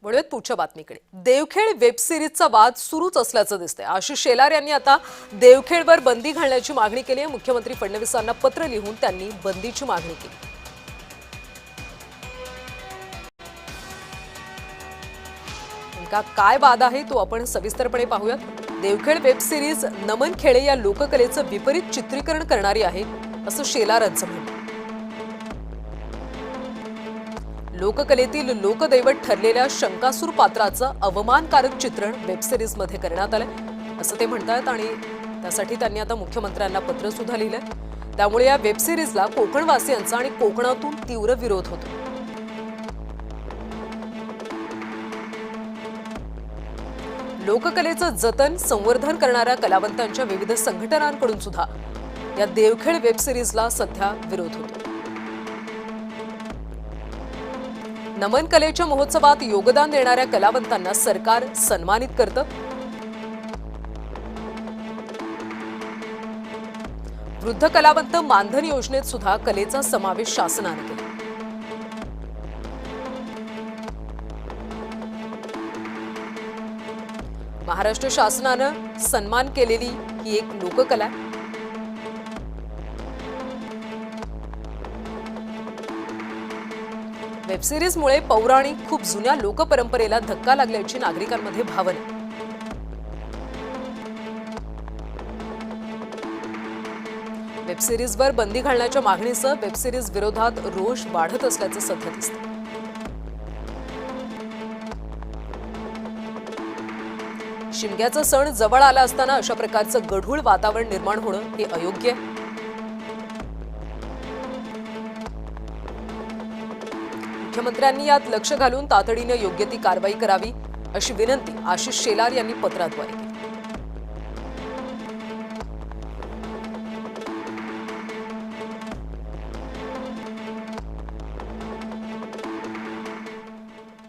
वळूयात पुढच्या बातमीकडे। देवखेड वेब सिरीजचा वाद सुरूच असल्याचं दिसतंय। आशिष शेलार यांनी आता देवखेडवर बंदी घालण्याची मागणी केली आहे। मुख्यमंत्री फडणवीसांना पत्र लिहून त्यांनी बंदीची मागणी केली। नेमका काय वाद आहे तो आपण सविस्तरपणे पाहूयात। देवखेड वेब सिरीज नमन खेळे या लोककलेचं विपरीत चित्रीकरण करणारी आहे असं शेलारांचं म्हणणं। लोककलेतील लोकदैवत ठरलेल्या शंकासूर पात्राचं अवमानकारक चित्रण वेब सिरीज मध्ये करण्यात आलंय असं ते म्हणतात आणि त्यासाठी त्यांनी आता मुख्यमंत्र्यांना पत्र सुद्धा लिहिलंय। त्यामुळे या वेब सिरीजला कोकणवासियांचा आणि कोकणातून तीव्र विरोध होतो। लोककलेचं जतन संवर्धन करणाऱ्या कलावंतांच्या विविध संघटनांकडून सुद्धा या देवखेड वेब सिरीजला सध्या विरोध होतो। नमन कलेच्या महोत्सवात योगदान देणाऱ्या कलावंतांना सरकार सन्मानित करतं। वृद्ध कलावंत मानधन योजनेत सुद्धा कलेचा समावेश शासनाने केला। महाराष्ट्र शासनानं सन्मान केलेली ही एक लोककला आहे। वेब सिरीजमुळे पौराणिक खूप जुन्या लोकपरंपरेला धक्का लागल्याची नागरिकांमध्ये भावना। वेब सिरीजवर बंदी घालण्याच्या मागणीसह वेब सिरीज विरोधात रोष वाढत असल्याचं सध्या दिसतं। शिमग्याचा सण जवळ आला असताना अशा प्रकारचं गढूळ वातावरण निर्माण होणं हे अयोग्य आहे। मुख्यमंत्र्यांनी यात लक्ष घालून तातडीने योग्य ती कारवाई करावी अशी विनंती आशिष शेलार यांनी पत्राद्वारे केली।